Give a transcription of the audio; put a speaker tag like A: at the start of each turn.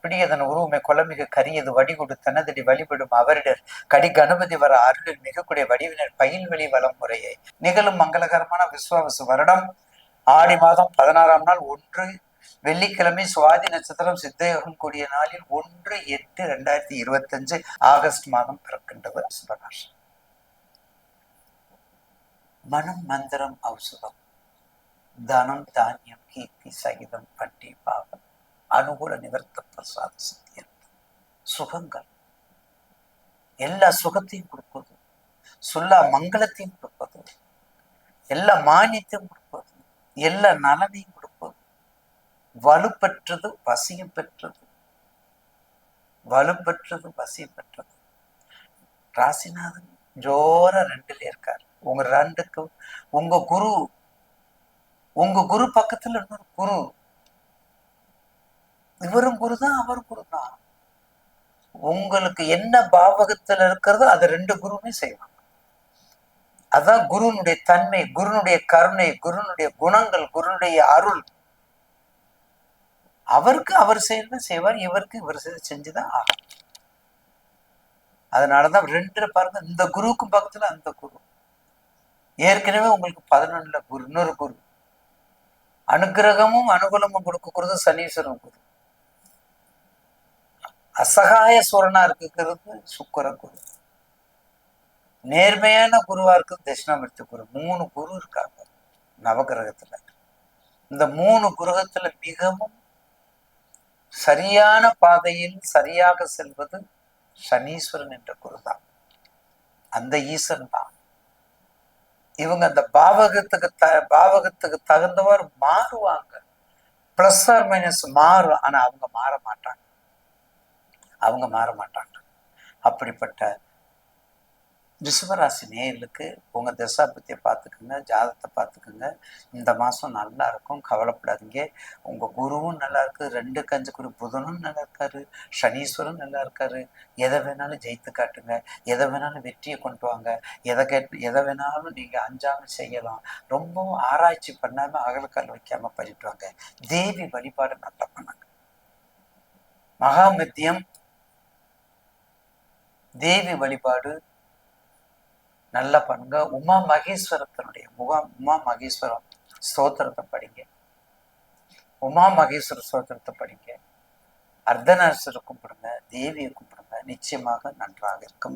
A: பிடியதன் உருவமை கொலமிகு கரியது வடிகொடு தனதடி வழிபடும் அவரிடர் கடி கணபதி வர அருளில் மிகக்கூடிய வடிவினர் பயில் வெளி வளம் முறையை நிகழும் மங்களகரமான விஸ்வாவசு வருடம் ஆடி மாதம் 16ஆம் நாள் 1 வெள்ளிக்கிழமை சுவாதி நட்சத்திரம் சித்தயோகம் கூடிய நாளில் 1/8/2025 ஆகஸ்ட் மாதம் பிறக்கின்றது சுபராசி. மனம் மந்திரம் ஔஷதம் தனம் தானியம் கீர்த்தி சகிதம் பண்டி பாவம் அனுகூல நிவர்த்த பிரசாத சத்தியம் சுகங்கள் எல்லா சுகத்தையும் கொடுப்பது, சொல்லா மங்களத்தையும் கொடுப்பது, எல்லா மானியத்தையும் கொடுப்பது, எல்லா நலனையும் கொடுப்பது, வலுப்பெற்றது வசியம் பெற்றது, வலுப்பெற்றது வசியம் பெற்றது. ராசிநாதன் ஜோர 2ல இருக்காரு. உங்க 2க்கு உங்க குரு பக்கத்துல இன்னொரு குரு, இவரும் குரு தான் அவரும் குரு தான். உங்களுக்கு என்ன பாவகத்துல இருக்கிறதோ அதை 2 குருவுமே செய்வாங்க. அதான் குருனுடைய தன்மை, குருனுடைய கருணை, குருனுடைய குணங்கள், குருனுடைய அருள். அவருக்கு அவர் செய்யறது செய்வார், இவருக்கு இவர் செஞ்சுதான் ஆகும். அதனாலதான் 2 பாருங்க, இந்த குருவுக்கும் பக்கத்துல அந்த குரு. ஏற்கனவே உங்களுக்கு 11ல குரு, இன்னொரு குரு. அனுகிரகமும் அனுகூலமும் கொடுக்கறது சனீஸ்வரன் குரு. அசகாய சூரனா இருக்கிறது சுக்கிர குரு. நேர்மையான குருவா இருக்கு தட்சிணாமூர்த்தி குரு. 3 குரு இருக்காங்க நவகிரகத்துல. இந்த 3 கிரகத்துல மிகவும் சரியான பாதையில் சரியாக செல்வது சனீஸ்வரன் என்ற குரு தான். அந்த ஈசன் தான். இவங்க அந்த பாவகத்துக்கு தகுந்தவாறு மாறுவாங்க. பிளஸ் ஆர் மைனஸ் மாறும். ஆனா அவங்க மாற மாட்டாங்க. அப்படிப்பட்ட ரிஷபராசி நேயர்களுக்கு உங்க தசாபத்தியை பார்த்துக்குங்க, ஜாதகத்தை பார்த்துக்குங்க. இந்த மாசம் நல்லா இருக்கும், கவலைப்படாதீங்க. உங்க குருவும் நல்லா இருக்கு, 2க்கு 5 குரு புதனும் நல்லா இருக்காரு, சனீஸ்வரன் நல்லா இருக்காரு. எதை வேணாலும் ஜெயித்து காட்டுங்க, எதை வேணாலும் வெற்றியை கொண்டு வாங்க, எதை வேணாலும் நீங்க அஞ்சாம செய்யலாம். ரொம்பவும் ஆராய்ச்சி பண்ணாம அகலக்கால் வைக்காம பண்ணிட்டு வாங்க. தேவி வழிபாடு நல்லா பண்ணுங்க. மகாமத்தியம் தேவி வழிபாடு நல்லா பண்ணுங்க. உமா மகேஸ்வரத்தினுடைய உமா மகேஸ்வரம் ஸ்தோத்திரத்தை படிங்க. உமா மகேஸ்வர ஸ்தோத்திரத்தை படிங்க. அர்த்தநாரீஸ்வரரை கும்பிடுங்க, தேவியை கும்பிடுங்க. நிச்சயமாக நன்றாக இருக்கும்.